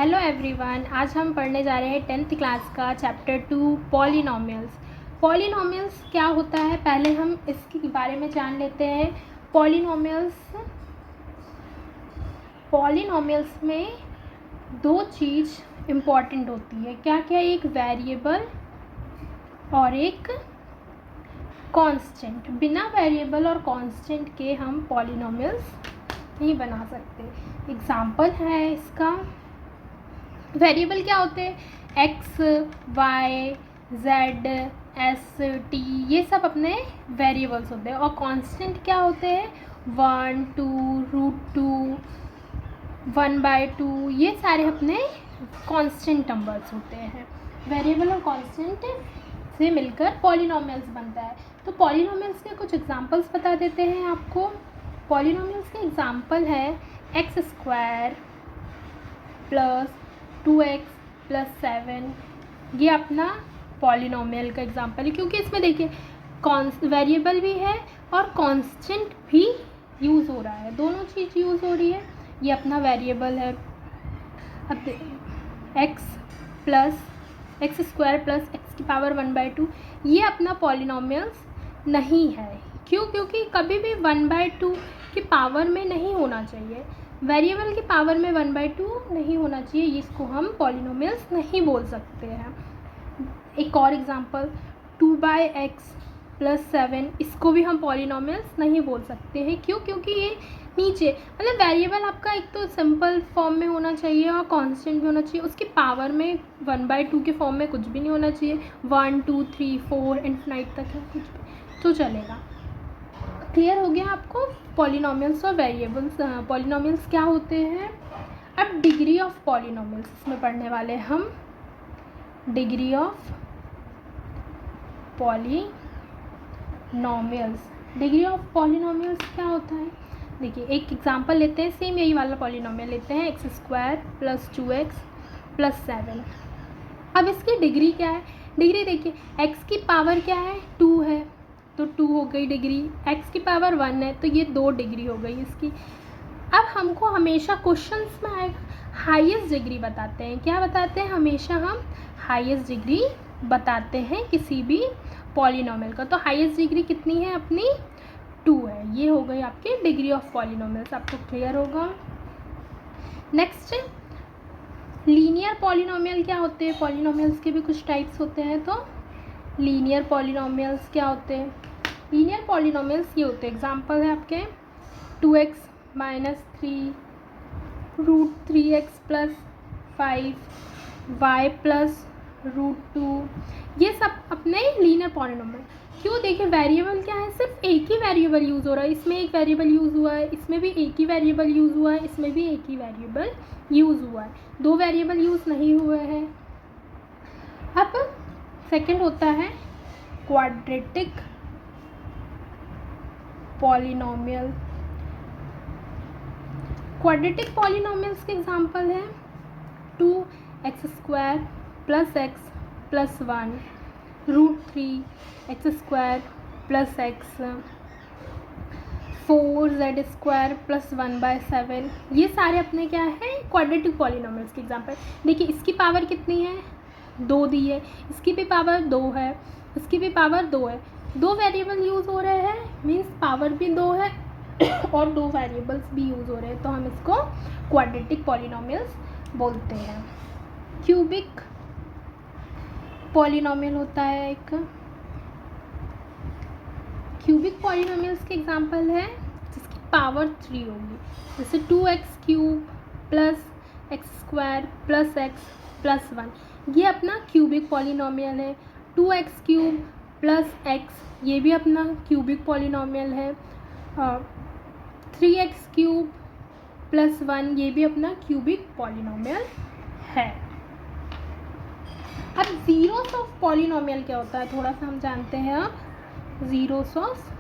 Hello everyone, आज हम पढ़ने जा रहे हैं 10th क्लास का चैप्टर 2 पॉलिनोमियल्स। पॉलिनोमियल्स क्या होता है, पहले हम इसके बारे में जान लेते हैं। पॉलिनोमियल्स में दो चीज़ इम्पॉर्टेंट होती है। क्या क्या? एक वेरिएबल और एक कांस्टेंट। बिना वेरिएबल और कांस्टेंट के हम पॉलिनोमियल्स नहीं बना सकते। एग्जाम्पल है इसका। वेरिएबल क्या होते हैं? X, Y, Z, S, T, ये सब अपने वेरिएबल्स होते हैं। और कांस्टेंट क्या होते हैं? 1, 2, √2, 1/2, ये सारे अपने कांस्टेंट नंबर्स होते हैं। वेरिएबल और कांस्टेंट से मिलकर पॉलिनोमियल्स बनता है। तो पॉलिनोमियल्स के कुछ एग्जांपल्स बता देते हैं आपको। पॉलिनोमियल्स के एग्जांपल है x² + 2x + 7। ये अपना पॉलिनोमियल का एग्जांपल है, क्योंकि इसमें देखिए वेरिएबल भी है और कांस्टेंट भी यूज़ हो रहा है, दोनों चीज़ यूज़ हो रही है। ये अपना वेरिएबल है। अब x² + x⁻1/2, ये अपना पॉलिनोमियल्स नहीं है। क्यों? क्योंकि कभी भी 1/2 की पावर में नहीं होना चाहिए, वेरिएबल की पावर में 1/2 नहीं होना चाहिए। इसको हम पॉलिनोमियल्स नहीं बोल सकते हैं। एक और एग्जांपल 2/x + 7, इसको भी हम पॉलिनोमियल्स नहीं बोल सकते हैं। क्यों? क्योंकि ये नीचे मतलब वेरिएबल आपका एक तो सिंपल फॉर्म में होना चाहिए और कांस्टेंट भी होना चाहिए। उसकी पावर में 1/2 के फॉर्म में कुछ भी नहीं होना चाहिए। 1, 2, 3, 4 इन्फिनाइट तक है, कुछ भी तो चलेगा। क्लियर हो गया आपको पॉलिनोमियल्स और वेरिएबल्स। पॉलिनोमियल्स क्या होते हैं। अब डिग्री ऑफ पॉलिनोमियल्स इसमें पढ़ने वाले हम। Degree of polynomials. Degree of polynomials क्या होता है? देखिए एक एग्जांपल लेते हैं, सेम यही वाला पॉलिनोमियल लेते हैं, x² + 2x + 7। अब इसकी डिग्री क्या है? डिग्री देखिए, x की पावर क्या है? 2 है, तो 2 हो गई डिग्री। x की पावर 1 है, तो ये 2 डिग्री हो गई इसकी। अब हमको हमेशा क्वेश्चंस में आएगा हाईएस्ट डिग्री बताते हैं। क्या बताते हैं? हमेशा हम हाईएस्ट डिग्री बताते हैं किसी भी पॉलिनोमियल का। तो हाईएस्ट डिग्री कितनी है अपनी? 2 है। ये हो गई आपकी डिग्री ऑफ पॉलिनोमियल्स। आपको क्लियर होगा। नेक्स्ट, लीनियर पॉलिनोमियल क्या होते हैं? पॉलिनोमियल्स के भी कुछ टाइप्स होते हैं। तो लीनियर पॉलिनोमियल्स क्या होते हैं? लीनियर पॉलिनोमियल्स ये होते हैं, एग्जांपल है आपके 2x - 3, √3x + 5, y + √2, ये सब अपने लीनियर पॉलिनोमियल। क्यों? देखिए वेरिएबल क्या है, सिर्फ एक ही वेरिएबल यूज़ हो रहा है। इसमें एक वेरिएबल यूज़ हुआ है, इसमें भी एक ही वेरिएबल यूज़ हुआ है, इसमें भी एक ही वेरिएबल यूज़ हुआ है, दो वेरिएबल यूज़ नहीं हुए हैं। अब सेकंड होता है क्वाड्रेटिक पॉलिनोमियल। क्वाड्रेटिक पॉलिनोमियल्स के एग्जांपल है 2x² + x + 1, √3x² + x, 4z² + 1/7। ये सारे अपने क्या है? क्वाड्रेटिक पॉलिनोमियल्स के एग्जांपल। देखिए इसकी पावर कितनी है? 2 दी है, इसकी भी पावर 2 है, इसकी भी पावर 2 है। 2 वेरिएबल यूज़ हो रहे हैं, मीन्स पावर भी 2 है और 2 वेरिएबल्स भी यूज़ हो रहे हैं, तो हम इसको क्वाड्रेटिक पॉलिनोमियल्स बोलते हैं। क्यूबिक पॉलिनोमियल होता है एक। क्यूबिक पॉलिनोमियल्स के एग्जांपल है जिसकी पावर 3 होगी, जैसे 2x³ + x² + x + 1, ये अपना क्यूबिक पॉलिनोमियल है। 2x³ + x, ये भी अपना क्यूबिक पॉलिनोमियल है। 3x³ + 1, ये भी अपना क्यूबिक पॉलिनोमियल है। अब ज़ीरोस ऑफ पॉलिनोमियल क्या होता है, थोड़ा सा हम जानते हैं। अब ज़ीरोस ऑफ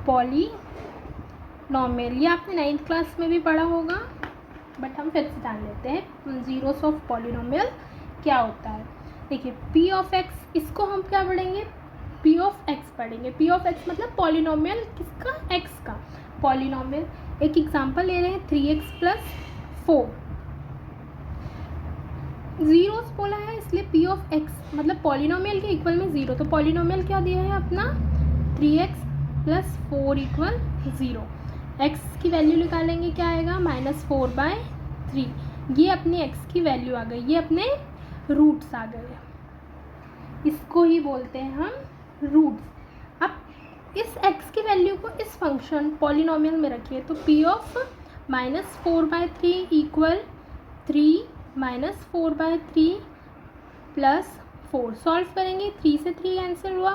पॉलिनोमियल, ये आपने 9th क्लास में भी पढ़ा होगा, बट हम फिर से जान लेते हैं ज़ीरोस ऑफ पॉलिनोमियल क्या होता है। देखिए p(x), इसको हम क्या पढ़ेंगे? p(x) पढ़ेंगे। p(x) मतलब पॉलिनोमियल किसका? x का पॉलिनोमियल। एक एग्जांपल ले रहे हैं 3x + 4। जीरोस बोला है इसलिए पी ऑफ एक्स मतलब पॉलिनोमियल के इक्वल में ज़ीरो, तो पॉलिनोमियल क्या दिया है अपना 3x + 4 = 0। x की वैल्यू निकालेंगे, क्या आएगा -4/3। ये अपनी x की वैल्यू आ गई, ये अपने रूट्स आ गए, इसको ही बोलते हैं हम रूट्स। अब इस x की वैल्यू को इस फंक्शन पॉलिनोमियल में रखिए, तो p ऑफ -4/3 = 3 - 4/3 + 4। सॉल्व करेंगे, 3 से 3 कैंसिल हुआ,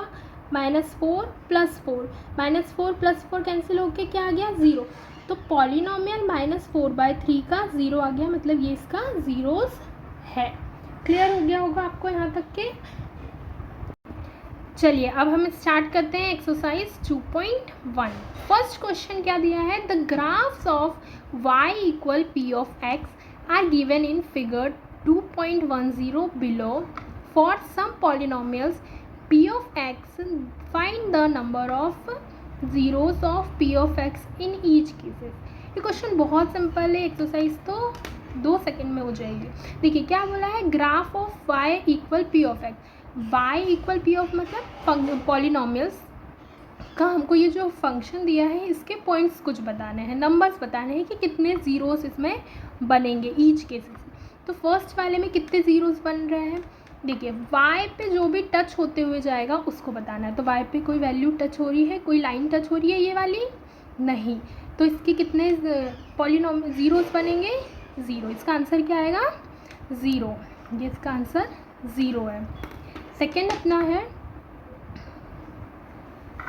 -4 + 4, -4 + 4 कैंसिल होके क्या आ गया 0। तो पॉलिनोमियल -4/3 का 0 आ गया, मतलब ये इसका ज़ीरोस है। क्लियर हो गया होगा आपको यहाँ तक के। चलिए अब हम स्टार्ट करते हैं एक्सरसाइज 2.1। फर्स्ट क्वेश्चन क्या दिया है, the graphs of y = p of x are given in figure 2.10 below. For some polynomials p of x, find the number of zeros of p of x in each cases। ये question बहुत simple है, exercise तो 2 second में हो जाएगी। देखिए क्या बोला है, graph of y = p of x। y = p of मतलब पॉलिनोमियल्स का हमको ये जो फंक्शन दिया है इसके पॉइंट्स कुछ बताने हैं, नंबर्स बताने हैं कि कितने ज़ीरोस इसमें बनेंगे ईच केसेस में। तो फर्स्ट वाले में कितने ज़ीरोस बन रहे हैं, देखिए y पे जो भी टच होते हुए जाएगा उसको बताना है। तो y पे कोई वैल्यू टच हो रही है, कोई लाइन टच हो रही है, ये वाली नहीं, तो इसके कितने पॉलिनोमियल ज़ीरोस बनेंगे 0। इसका आंसर क्या आएगा 0, ये इसका आंसर 0 है। सेकेंड अपना है,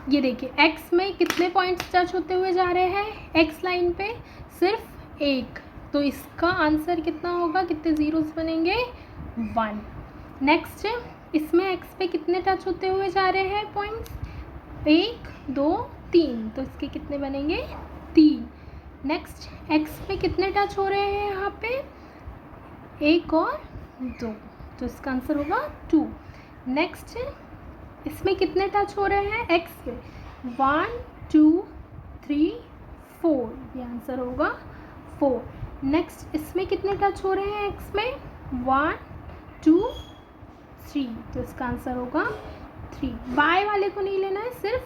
ये देखिए x में कितने पॉइंट्स टच होते हुए जा रहे हैं, x लाइन पे सिर्फ 1, तो इसका आंसर कितना होगा, कितने ज़ीरोस बनेंगे 1। नेक्स्ट इसमें x पे कितने टच होते हुए जा रहे हैं पॉइंट्स, 1 2 3, तो इसके कितने बनेंगे 3। नेक्स्ट x पे कितने टच हो रहे हैं यहाँ पे 1 और 2, तो इसका आंसर होगा 2। नेक्स्ट इसमें कितने टच हो रहे हैं x पे 1 2 3 4, ये आंसर होगा 4। नेक्स्ट इसमें कितने टच हो रहे हैं x में 1 2 3, तो इसका आंसर होगा 3। y वाले को नहीं लेना है, सिर्फ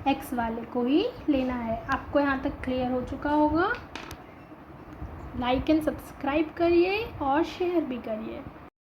x वाले को ही लेना है। आपको यहाँ तक क्लियर हो चुका होगा। लाइक एंड सब्सक्राइब करिए और शेयर भी करिए।